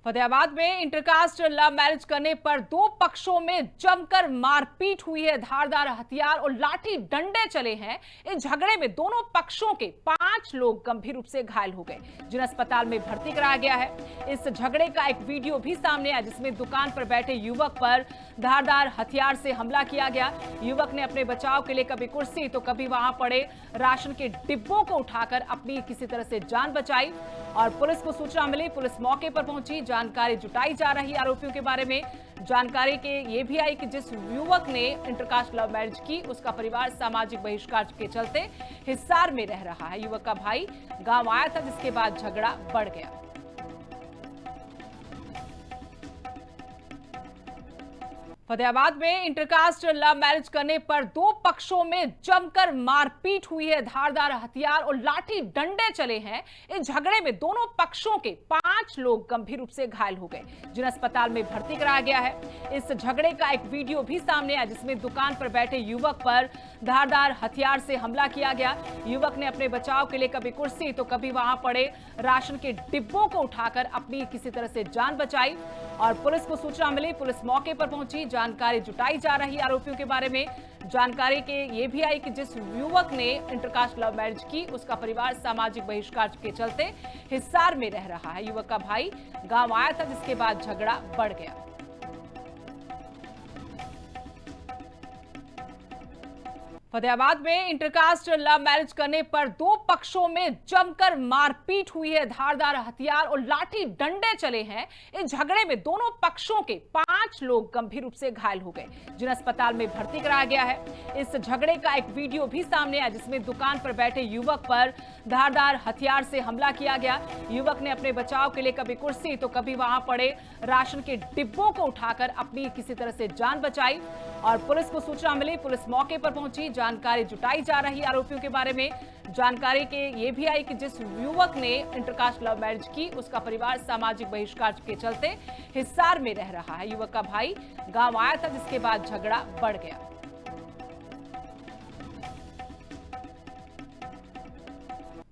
फतेहाबाद में intercaste love marriage करने पर दो पक्षों में जमकर मारपीट हुई है। धारदार हथियार और लाठी डंडे चले हैं। इस झगड़े में दोनों पक्षों के 5 लोग गंभीर रूप से घायल हो गए, जिन्हें अस्पताल में भर्ती कराया गया है। इस झगड़े का एक वीडियो भी सामने आया, जिसमें दुकान पर बैठे युवक पर धारदार हथियार से हमला किया गया। युवक ने अपने बचाव के लिए कभी कुर्सी तो कभी वहां पड़े राशन के डिब्बों को उठाकर अपनी किसी तरह से जान बचाई और पुलिस को सूचना मिली। पुलिस मौके पर पहुंची, जानकारी जुटाई जा रही है। आरोपियों के बारे में जानकारी के ये भी आई कि जिस युवक ने इंटरकास्ट लव मैरिज की, उसका परिवार सामाजिक बहिष्कार के चलते हिसार में रह रहा है। युवक का भाई गांव आया था, जिसके बाद झगड़ा बढ़ गया। फतेहाबाद में इंटरकास्ट लव मैरिज करने पर दो पक्षों में जमकर मारपीट हुई है। धारदार हथियार और लाठी डंडे चले हैं। इस झगड़े में दोनों पक्षों के 5 लोग गंभीर रूप से घायल हो गए, जिन्हें अस्पताल में भर्ती कराया गया है। इस झगड़े का एक वीडियो भी सामने आया, जिसमें दुकान पर बैठे युवक पर धारदार हथियार से हमला किया गया। युवक ने अपने बचाव के लिए कभी कुर्सी तो कभी वहां पड़े राशन के डिब्बों को उठाकर अपनी किसी तरह से जान बचाई और पुलिस को सूचना मिली। पुलिस मौके पर पहुंची, जानकारी जुटाई जा रही है। आरोपियों के बारे में जानकारी के ये भी आई कि जिस युवक ने इंटरकास्ट लव मैरिज की, उसका परिवार सामाजिक बहिष्कार के चलते हिसार में रह रहा है। युवक का भाई गांव आया था, जिसके बाद झगड़ा बढ़ गया। फतेहाबाद में इंटरकास्ट लव मैरिज करने पर दो पक्षों में जमकर मारपीट हुई है। धारदार हथियार और लाठी डंडे चले हैं। इस झगड़े में दोनों पक्षों के 5 लोग गंभीर रूप से घायल हो गए, जिन्हें अस्पताल में भर्ती कराया गया है। इस झगड़े का एक वीडियो भी सामने आया, जिसमें दुकान पर बैठे युवक पर धारदार हथियार से हमला किया गया। युवक ने अपने बचाव के लिए कभी कुर्सी तो कभी वहां पड़े राशन के डिब्बों को उठाकर अपनी किसी तरह से जान बचाई और पुलिस को सूचना मिली। पुलिस मौके पर पहुंची, जानकारी जुटाई जा रही है। आरोपियों के बारे में जानकारी के ये भी आई कि जिस युवक ने इंटरकास्ट लव मैरिज की, उसका परिवार सामाजिक बहिष्कार के चलते हिसार में रह रहा है। युवक का भाई गांव आया था, जिसके बाद झगड़ा बढ़ गया।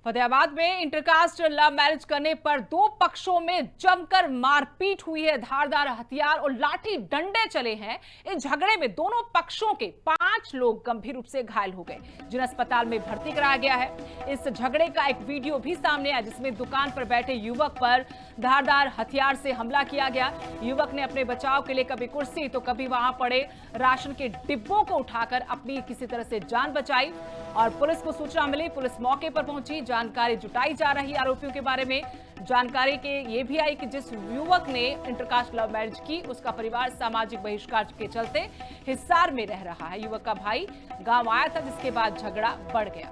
फतेहाबाद में इंटरकास्ट लव मैरिज करने पर दो पक्षों में जमकर मारपीट हुई है। धारदार हथियार और लाठी डंडे चले हैं। इस झगड़े में दोनों पक्षों के 5 लोग गंभीर रूप से घायल हो गए, जिन्हें अस्पताल में भर्ती कराया गया है। इस झगड़े का एक वीडियो भी सामने आया, जिसमें दुकान पर बैठे युवक पर धारदार हथियार से हमला किया गया। युवक ने अपने बचाव के लिए कभी कुर्सी तो कभी वहां पड़े राशन के डिब्बों को उठाकर अपनी किसी तरह से जान बचाई और पुलिस को सूचना मिली। पुलिस मौके पर पहुंची, जानकारी जुटाई जा रही है। आरोपियों के बारे में जानकारी के ये भी आई कि जिस युवक ने इंटरकास्ट लव मैरिज की, उसका परिवार सामाजिक बहिष्कार के चलते हिसार में रह रहा है। युवक का भाई गांव आया था, जिसके बाद झगड़ा बढ़ गया।